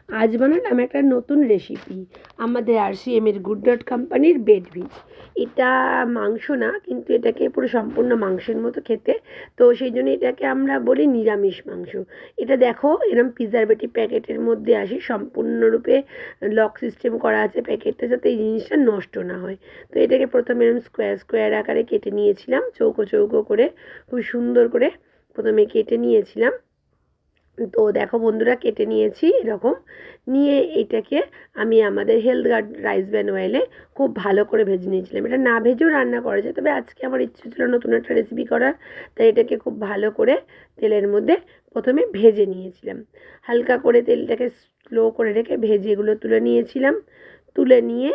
আজ বানালাম একটা নতুন রেসিপি, আমাদের RCM-এর গুড ডট কোম্পানির বেড ভিট। এটা মাংস না, কিন্তু এটাকে পুরো সম্পূর্ণ মাংসের মতো খেতে, তো সেই জন্য এটাকে আমরা বলি নিরামিষ মাংস। এটা দেখো এরকম প্রিজারভেটিভ প্যাকেটের মধ্যে আসে, সম্পূর্ণরূপে লক সিস্টেম করা আছে প্যাকেটটা, যাতে এই জিনিসটা নষ্ট না হয়। তো এটাকে প্রথমে এরকম স্কোয়ার স্কোয়ার আকারে কেটে নিয়েছিলাম, চৌকো চৌকো করে, খুব সুন্দর করে প্রথমে কেটে নিয়েছিলাম। তো দেখো বন্ধুরা, কেটে নিয়েছি এরকম। নিয়ে এটাকে আমি আমাদের হেলথ গার্ড রাইস ব্র্যান অয়েলে খুব ভালো করে ভেজে নিয়েছিলাম। এটা না ভেজেও রান্না করা যায়, তবে আজকে আমার ইচ্ছে ছিল নতুন একটা রেসিপি করার, তাই এটাকে খুব ভালো করে তেলের মধ্যে প্রথমে ভেজে নিয়েছিলাম। হালকা করে তেলটাকে স্লো করে রেখে ভেজে এগুলো তুলে নিয়েছিলাম। তুলে নিয়ে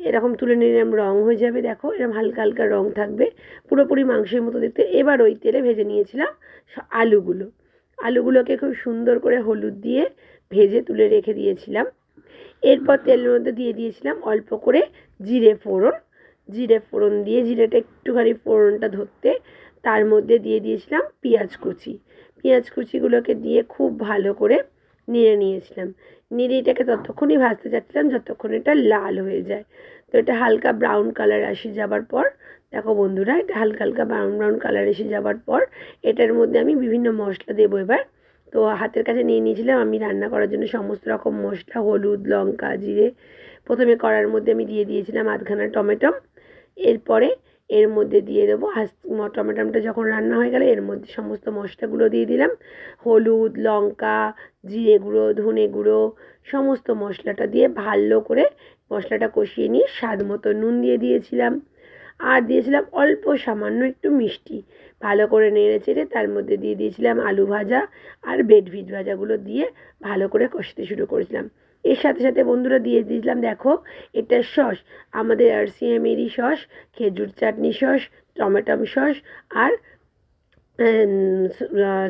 এরকম তুলে নিলাম, রঙ হয়ে যাবে, দেখো এরকম হালকা হালকা রঙ থাকবে, পুরোপুরি মাংসের মতো দেখতে। এবার ওই তেলে ভেজে নিয়েছিলাম আলুগুলোকে খুব সুন্দর করে হলুদ দিয়ে ভেজে তুলে রেখে দিয়েছিলাম। এরপর তেলের মধ্যে দিয়ে দিয়েছিলাম অল্প করে জিরে ফোড়ন দিয়ে জিরেটা একটুখানি ফোড়নটা ধরতে তার মধ্যে দিয়ে দিয়েছিলাম পেঁয়াজ কুচিগুলোকে দিয়ে খুব ভালো করে নেড়ে নিয়েছিলাম। নেড়ে এটাকে ততক্ষণই ভাজতে চাচ্ছিলাম যতক্ষণ এটা লাল হয়ে যায়। তো এটা হালকা ব্রাউন কালার এসে যাবার পর, দেখো বন্ধুরা, এটা হালকা হালকা ব্রাউন কালার এসে যাবার পর এটার মধ্যে আমি বিভিন্ন মশলা দেবো এবার। তো হাতের কাছে নিয়ে নিয়েছিলাম আমি রান্না করার জন্য সমস্ত রকম মশলা, হলুদ, লঙ্কা, জিরে। প্রথমে কড়ার মধ্যে আমি দিয়ে দিয়েছিলাম আধখানা টমেটো। এরপরে এর মধ্যে দিয়ে দেবো টমেটোটা যখন রান্না হয়ে গেল এর মধ্যে সমস্ত মশলাগুলো দিয়ে দিলাম। হলুদ, লঙ্কা, জিরে গুঁড়ো, ধনে গুঁড়ো, সমস্ত মশলাটা দিয়ে ভালো করে মশলাটা কষিয়ে নিয়ে স্বাদ মতো নুন দিয়ে দিয়েছিলাম। আর দিয়েছিলাম অল্প সামান্য একটু মিষ্টি। ভালো করে নেড়ে চেড়ে তার মধ্যে দিয়ে দিয়েছিলাম আলু ভাজা আর বেড ভিট ভাজাগুলো দিয়ে ভালো করে কষতে শুরু করেছিলাম। এর সাথে সাথে বন্ধুরা দিয়ে দিয়েছিলাম, দেখো এটা সস, আমাদের RCM-এরই সস, খেজুর চাটনি সস, টমেটো সস আর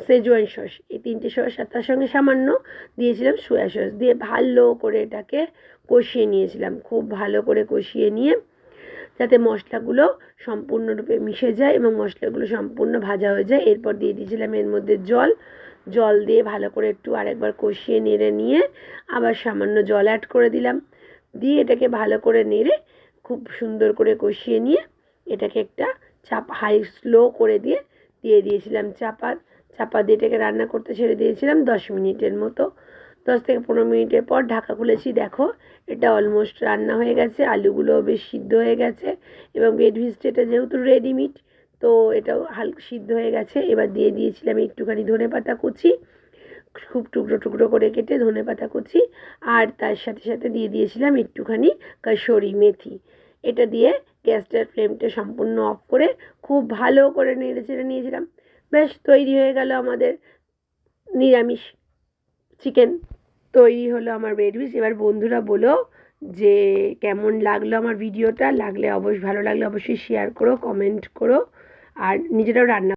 সেজওয়ান সস, এই তিনটে সস। আর তার সঙ্গে সামান্য দিয়েছিলাম সোয়া সস দিয়ে ভালো করে এটাকে কষিয়ে নিয়েছিলাম। খুব ভালো করে কষিয়ে নিয়ে যাতে মশলাগুলো সম্পূর্ণরূপে মিশে যায় এবং মশলাগুলো সম্পূর্ণ ভাজা হয়ে যায়, এরপর দিয়ে দিয়েছিলাম এর মধ্যে জল দিয়ে ভালো করে একটু আরেকবার কষিয়ে নেড়ে নিয়ে আবার সামান্য জল অ্যাড করে দিলাম। দিয়ে এটাকে ভালো করে নেড়ে খুব সুন্দর করে কষিয়ে নিয়ে এটাকে একটা হাই স্লো করে দিয়ে দিয়েছিলাম চাপা দিয়ে এটাকে রান্না করতে ছেড়ে দিয়েছিলাম 10 মিনিটের মতো। 10 থেকে 15 মিনিটের পর ঢাকা খুলেছি, দেখো এটা অলমোস্ট রান্না হয়ে গেছে, আলুগুলোও বেশ সিদ্ধ হয়ে গেছে এবং বেড ভিস্ট এটা যেহেতু রেডিমেড, তো এটাও হালকা সিদ্ধ হয়ে গেছে। এবার দিয়ে দিয়েছিলাম একটুখানি ধনেপাতা কুচি, খুব টুকরো টুকরো করে কেটে ধনেপাতা কুচি, আর তার সাথে সাথে দিয়ে দিয়েছিলাম একটুখানি কাসুরি মেথি। এটা দিয়ে গ্যাসটার ফ্লেমটা সম্পূর্ণ অফ করে খুব ভালো করে নেড়ে চেড়ে নিয়েছিলাম। বেশ তৈরি হয়ে গেল আমাদের নিরামিষ চিকেন। তৈরি হলো আমার বেড ভিট। এবার বন্ধুরা বলো যে কেমন লাগলো আমার ভিডিওটা। ভালো লাগলে অবশ্যই শেয়ার করো, কমেন্ট করো, আর নিজেরাও রান্না